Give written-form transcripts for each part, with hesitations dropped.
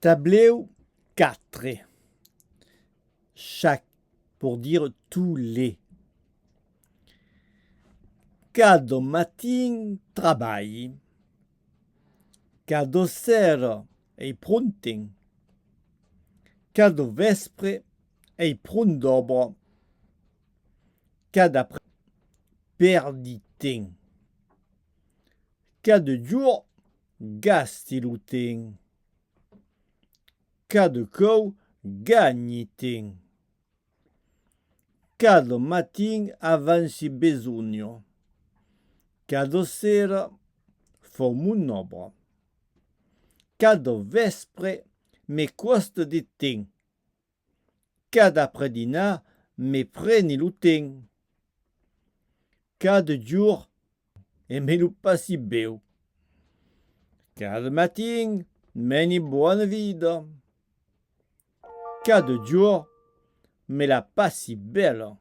tableu 4. Chaque, pour dire tous les. Cada matin trabalhe. Cada sera ei pronting. Cada vespre ei prun d'obra. Cada perdi ting. Cada jour gasti lo ting. Cada cou gagni ting. Cada matin avanci besogno. Cada sera fom un obra. Cada vespre me costa de ting. Cada après-dina me preni lo ting. Cada jour e me lo passi beu. Cada matin meni buona vida. Cada jour me la passi bella.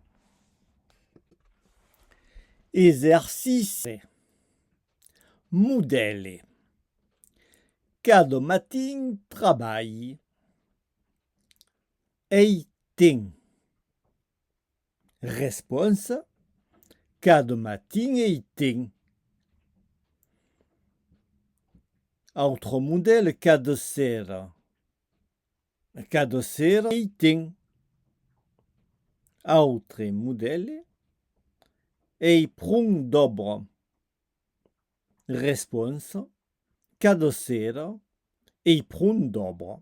Esercizi. Modele. Cada matin trabalhe. Ei ting. Responsa. Cada matin ei ting. Autre modèle, cada sera. Cada sera ei ting. Autre modèle. Ei prun d'obra. Responsa. Cada sera ei prun d'obra.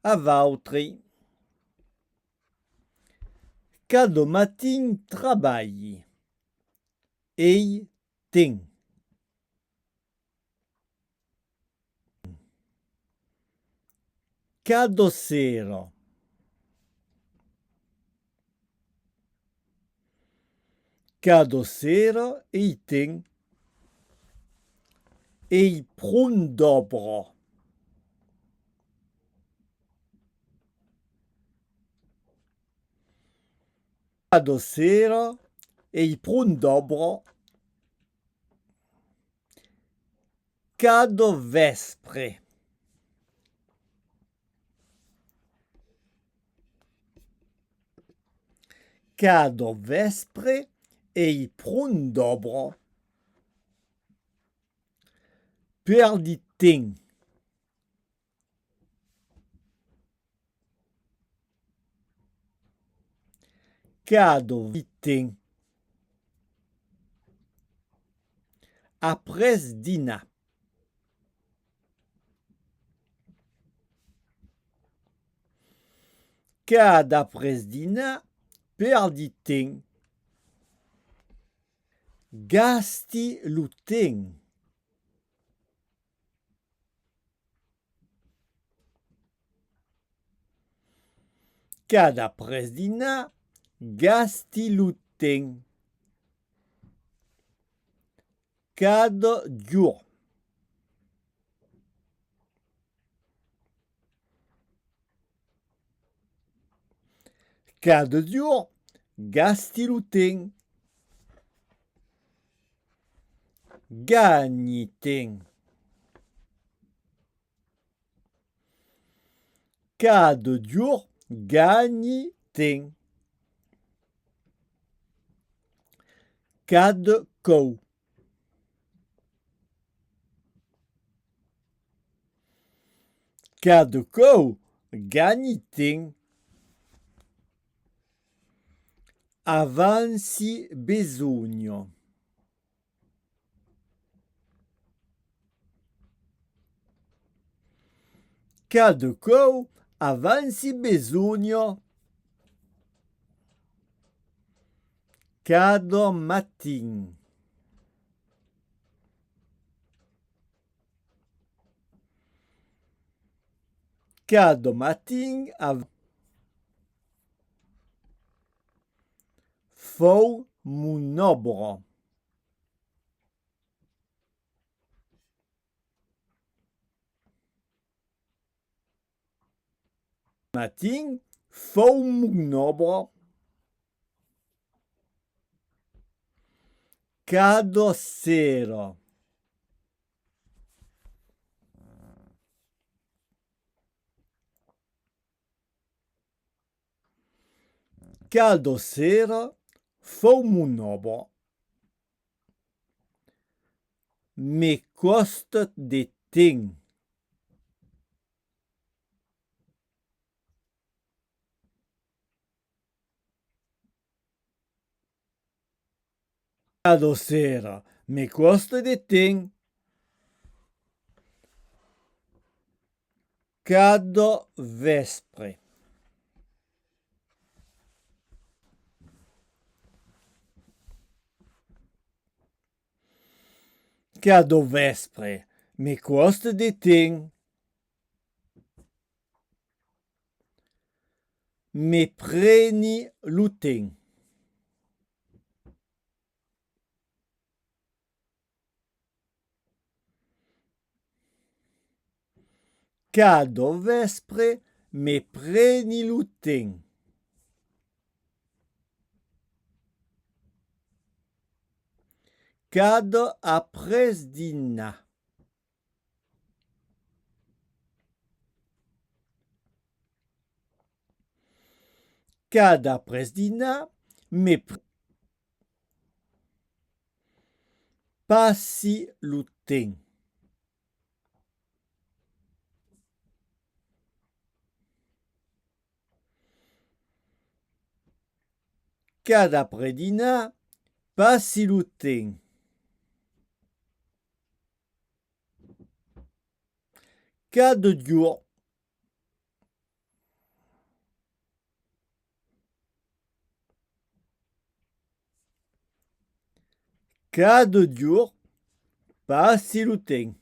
Avautri. Cada matin trabalhe. Ei ting. Cada sera. Cada sera ei ting. Ei prun d'obra. Cada sera ei prun d'obra. Cada vespre. Cada vespre ei prun d'obra. Perdi ting. Cada ting. Après dina. Cada après dina perdi ting. Gasti lo ting. Cada après dina gasti lo ting. Cada jour. Cada jour gasti lo ting. Gagni ting. Cada jour gagni ting. Cada cou. Cada cou gagni ting. Avanci besogno. Cada cou avanci besogno. Cada matin. Cada matin fou mon obra. Matin fou mon obra. Cada sera. Cada sera fou monobra. Me costa de ting. Cada sera me costa de ting. Cada vespre. Cada vespre me costa de ting. Me preni luting. Cada vespre me preni luting. Cada apres-dina. Cada apres-dina me passi luting. Cada apres-dina passi luting. Cada diur. Cada diur passi luting.